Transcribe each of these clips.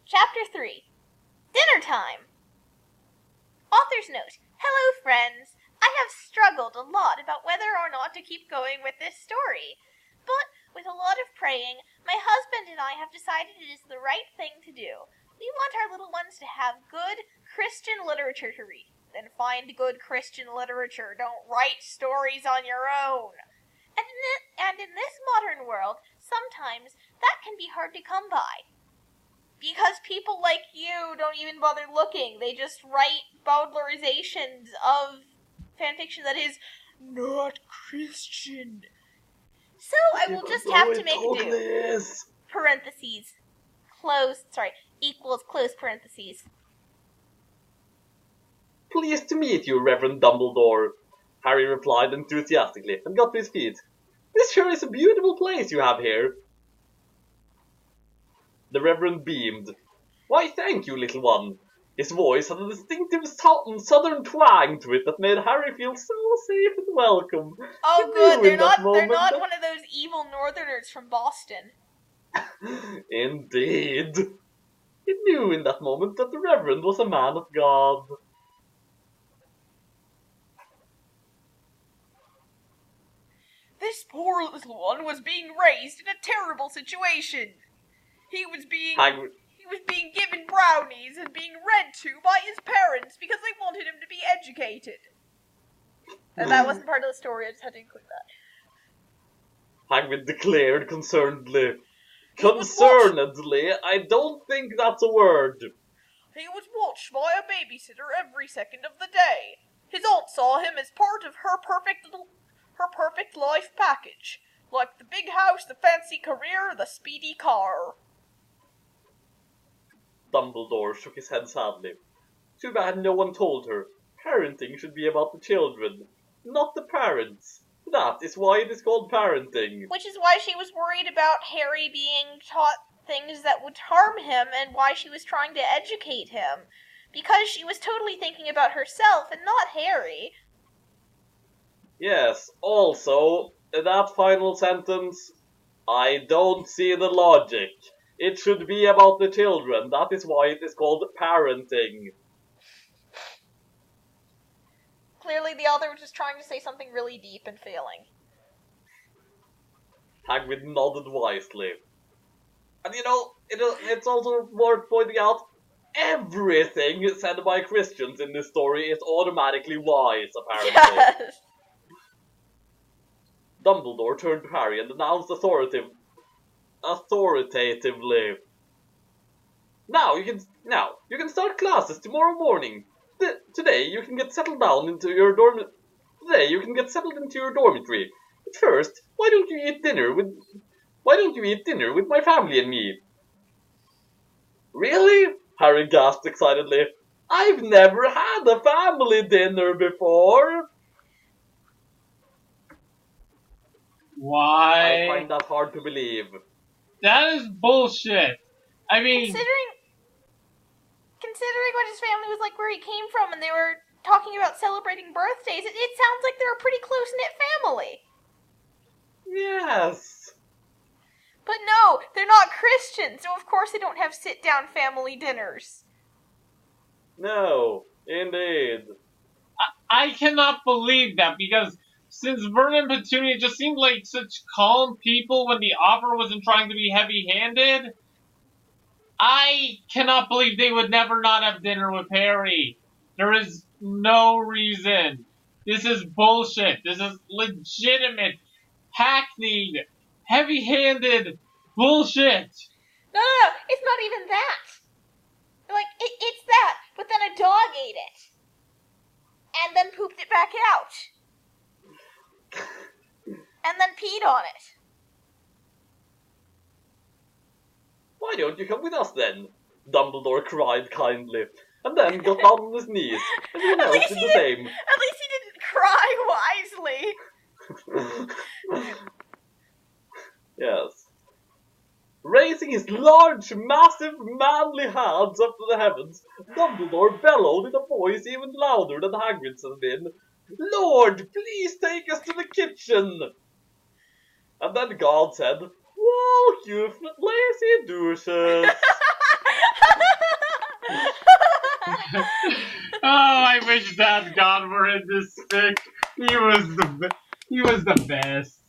Chapter 3. Dinner Time. Author's note. Hello, friends. I have struggled a lot about whether or not to keep going with this story. But with a lot of praying, my husband and I have decided it is the right thing to do. We want our little ones to have good Christian literature to read. Then find good Christian literature. Don't write stories on your own. And in this modern world, sometimes that can be hard to come by. Because people like you don't even bother looking. They just write Bowdlerizations of fanfiction that is not Christian. So I will just have to make do. Parentheses. Equals close parentheses. Pleased to meet you, Reverend Dumbledore, Harry replied enthusiastically and got to his feet. This sure is a beautiful place you have here. The Reverend beamed. Why, thank you, little one. His voice had a distinctive southern twang to it that made Harry feel so safe and welcome. Oh, good. They're not one of those evil northerners from Boston. Indeed. He knew in that moment that the Reverend was a man of God. This poor little one was being raised in a terrible situation. He was being given brownies and being read to by his parents because they wanted him to be educated. And that wasn't part of the story, I just had to include that. Hagrid declared concernedly. Concernedly? I don't think that's a word. He was watched by a babysitter every second of the day. His aunt saw him as part of her perfect life package. Like the big house, the fancy career, the speedy car. Dumbledore shook his head sadly. Too bad no one told her. Parenting should be about the children, not the parents. That is why it is called parenting. Which is why she was worried about Harry being taught things that would harm him and why she was trying to educate him. Because she was totally thinking about herself and not Harry. Yes, also, that final sentence, I don't see the logic. It should be about the children. That is why it is called parenting. Clearly the author was just trying to say something really deep and failing. Hagrid nodded wisely. And it's also worth pointing out, everything said by Christians in this story is automatically wise, apparently. Yes. Dumbledore turned to Harry and announced authoritatively. Now you can start classes tomorrow morning. Today you can get settled into your dormitory. But first, why don't you eat dinner with my family and me? Really? Harry gasped excitedly. I've never had a family dinner before. Why? I find that hard to believe. That is bullshit. I mean, considering what his family was like, where he came from, and they were talking about celebrating birthdays, it sounds like they're a pretty close-knit family. Yes. But no, they're not Christian, so of course they don't have sit-down family dinners. No, indeed. I cannot believe that, because since Vernon and Petunia just seemed like such calm people when the offer wasn't trying to be heavy-handed, I cannot believe they would never not have dinner with Harry. There is no reason. This is bullshit. This is legitimate, hackneyed, heavy-handed bullshit. No, it's not even that. Like, it's that, but then a dog ate it. And then pooped it back out. And then peed on it. Why don't you come with us then? Dumbledore cried kindly, and then got down on his knees, and everyone else did the same. At least he didn't cry wisely. Yes. Raising his large, massive, manly hands up to the heavens, Dumbledore bellowed in a voice even louder than Hagrid's had been. Lord, please take us to the kitchen! And then God said, Walk, you lazy douches! wish that God were in this fic. He was the best.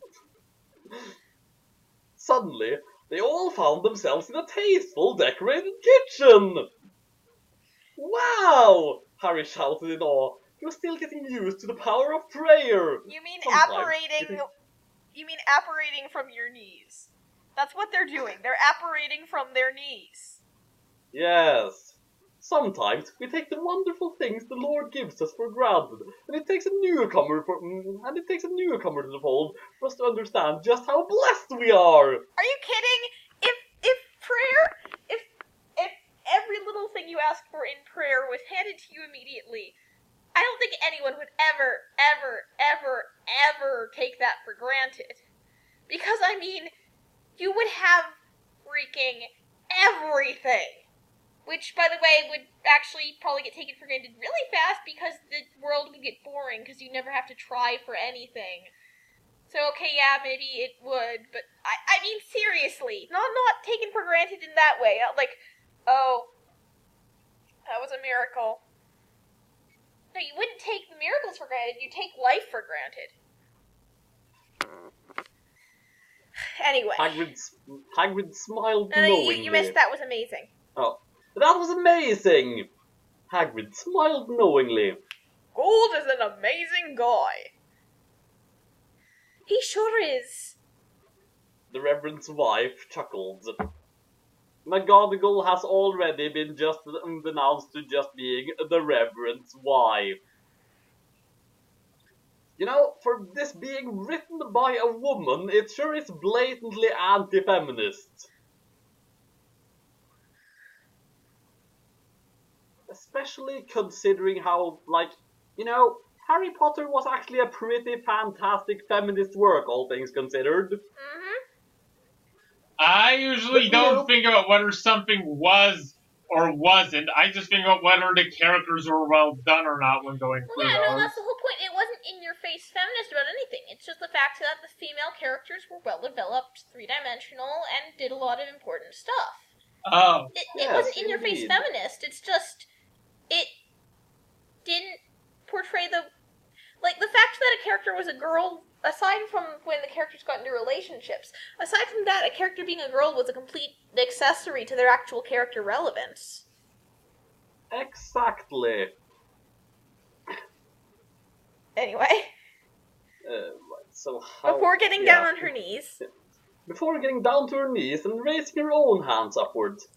Suddenly, they all found themselves in a tasteful, decorated kitchen. Wow! Harry shouted in awe. He was still getting used to the power of prayer. You mean Sometimes, apparating? You mean apparating from your knees? That's what they're doing. They're apparating from their knees. Yes. Sometimes we take the wonderful things the Lord gives us for granted, and it takes a newcomer to the fold for us to understand just how blessed we are. Are you kidding? If prayer, if every little thing you asked for in prayer was handed to you immediately, I don't think anyone would ever take that for granted. Because, I mean, you would have freaking everything. Which, by the way, would actually probably get taken for granted really fast because the world would get boring because you never have to try for anything. So, okay, yeah, maybe it would, but I mean, seriously, not taken for granted in that way. Not like, oh, that was a miracle. No, you wouldn't take the miracles for granted, you'd take life for granted. Anyway. Hagrid smiled knowingly. You missed that was amazing. Oh, that was amazing! Hagrid smiled knowingly. Gold is an amazing guy. He sure is. The Reverend's wife chuckled. McGonagall has already been just denounced to just being the Reverend's wife. You know, for this being written by a woman, it sure is blatantly anti-feminist. Especially considering how, like, you know, Harry Potter was actually a pretty fantastic feminist work, all things considered. Mm-hmm. I usually don't think about whether something was or wasn't. I just think about whether the characters were well done or not when going through those. No, that's the whole point. It wasn't in-your-face feminist about anything. It's just the fact that the female characters were well-developed, three-dimensional, and did a lot of important stuff. Oh. It wasn't in-your-face feminist. It's just, it didn't portray the fact that a character was a girl, aside from when the characters got into relationships, aside from that, a character being a girl was a complete accessory to their actual character relevance. Exactly. Anyway. Right, so how... Before getting down on her knees. Before getting down to her knees and raising her own hands upwards.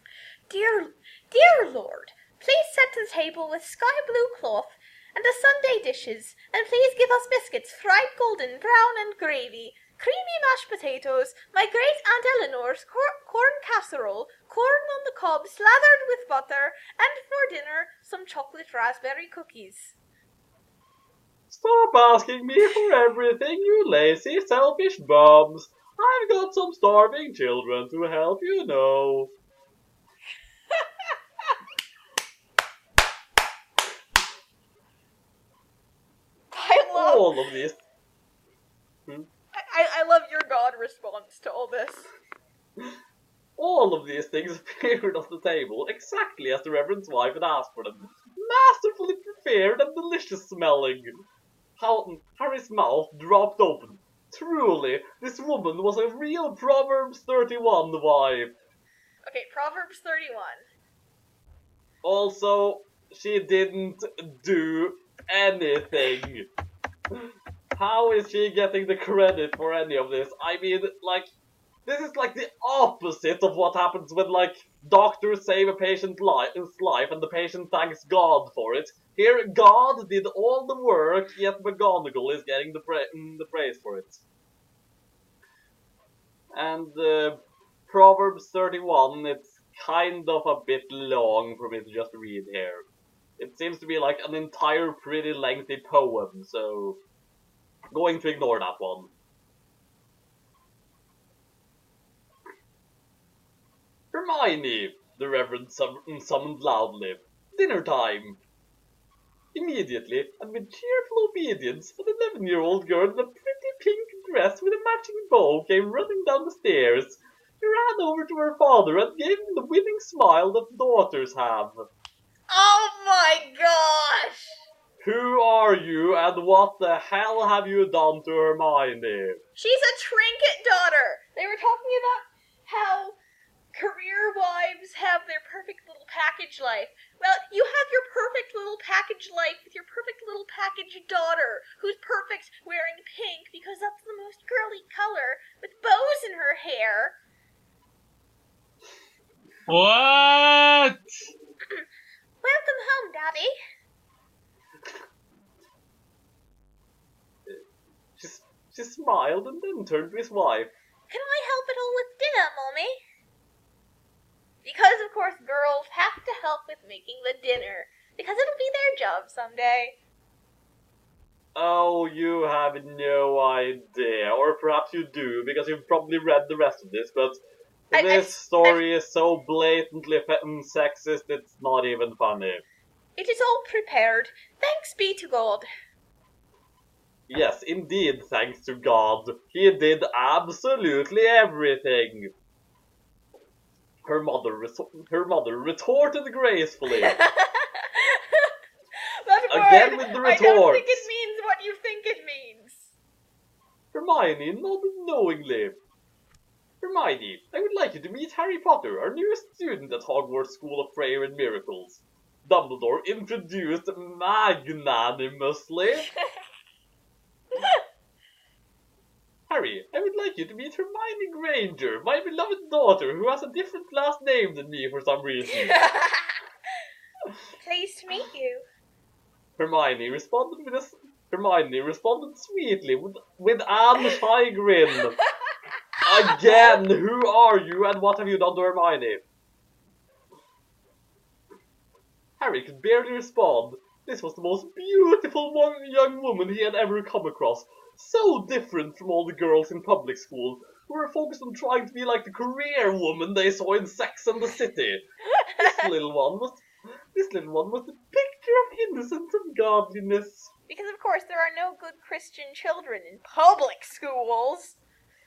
Dear Lord, please set the table with sky blue cloth and the Sunday dishes, and please give us biscuits fried golden brown and gravy, creamy mashed potatoes, my great Aunt Eleanor's corn casserole, corn on the cob slathered with butter, and for dinner, some chocolate raspberry cookies. Stop asking me for everything, you lazy, selfish bums. I've got some starving children to help, you know. All of this. I love your God response to all this. All of these things appeared on the table exactly as the Reverend's wife had asked for them. Masterfully prepared and delicious smelling. Harry's mouth dropped open. Truly, this woman was a real Proverbs 31 wife. Okay, Proverbs 31. Also, she didn't do anything. How is she getting the credit for any of this? I mean, like, this is like the opposite of what happens when, like, doctors save a patient's life and the patient thanks God for it. Here, God did all the work, yet McGonagall is getting the praise for it. And Proverbs 31, it's kind of a bit long for me to just read here. It seems to be like an entire pretty lengthy poem, so going to ignore that one. Hermione, the Reverend summoned loudly. Dinner time! Immediately, and with cheerful obedience, an 11-year-old girl in a pretty pink dress with a matching bow came running down the stairs. She ran over to her father and gave him the winning smile that daughters have. Oh my gosh! Who are you and what the hell have you done to Hermione? She's a trinket daughter! They were talking about how career wives have their perfect little package life. Well, you have your perfect little package life with your perfect little package daughter, who's perfect wearing pink because that's the most girly color, with bows in her hair. What? Welcome home, Daddy. She smiled and then turned to his wife. Can I help at all with dinner, Mommy? Because, of course, girls have to help with making the dinner, because it'll be their job someday. Oh, you have no idea. Or perhaps you do, because you've probably read the rest of this, but this story is so blatantly sexist, it's not even funny. It is all prepared. Thanks be to God. Yes, indeed, thanks to God. He did absolutely everything. Her mother retorted gracefully. Again with the retorts. I don't think it means what you think it means. Hermione nodded knowingly. Hermione, I would like you to meet Harry Potter, our newest student at Hogwarts School of Prayer and Miracles. Dumbledore introduced magnanimously. Harry, I would like you to meet Hermione Granger, my beloved daughter, who has a different last name than me for some reason. Pleased to meet you. Hermione responded sweetly with an shy grin. Again, who are you and what have you done to Hermione? Harry could barely respond. This was the most beautiful young woman he had ever come across. So different from all the girls in public school, who were focused on trying to be like the career woman they saw in Sex and the City. This little one was the picture of innocence and godliness. Because of course there are no good Christian children in public schools,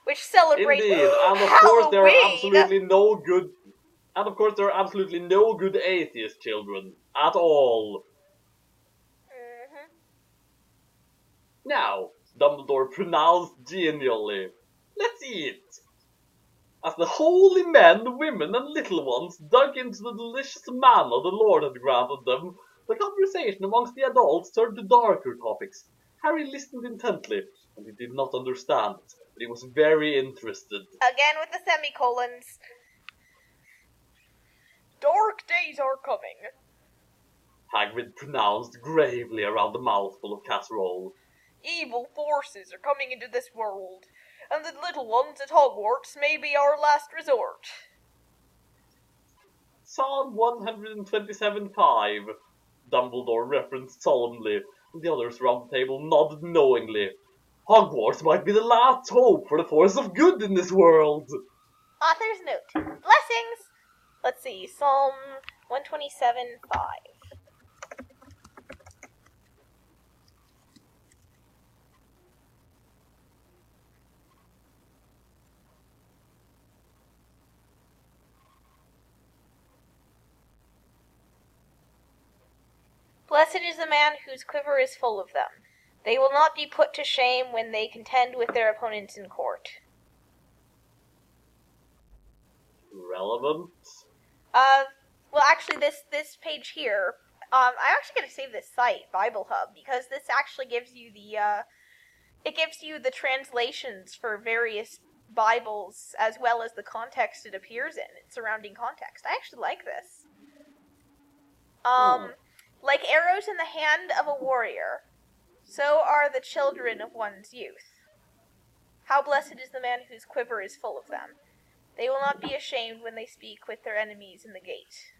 which celebrate Indeed, and of course there are absolutely no good. And of course there are absolutely no good atheist children at all. Mm-hmm. Now, Dumbledore pronounced genially, let's eat. As the holy men, women, and little ones dug into the delicious manna the Lord had granted them, the conversation amongst the adults turned to darker topics. Harry listened intently, and he did not understand, but he was very interested. Again with the semicolons. Dark days are coming, Hagrid pronounced gravely around a mouthful of casserole. Evil forces are coming into this world, and the little ones at Hogwarts may be our last resort. Psalm 127:5, Dumbledore referenced solemnly, and the others around the table nodded knowingly. Hogwarts might be the last hope for the force of good in this world. Author's note. Blessings! Let's see, Psalm 127:5. Blessed is the man whose quiver is full of them. They will not be put to shame when they contend with their opponents in court. Relevant? Well, actually, this page here, I'm actually going to save this site, Bible Hub, because this actually gives you the translations for various Bibles, as well as the context it appears in, its surrounding context. I actually like this. Like arrows in the hand of a warrior, so are the children of one's youth. How blessed is the man whose quiver is full of them. They will not be ashamed when they speak with their enemies in the gate.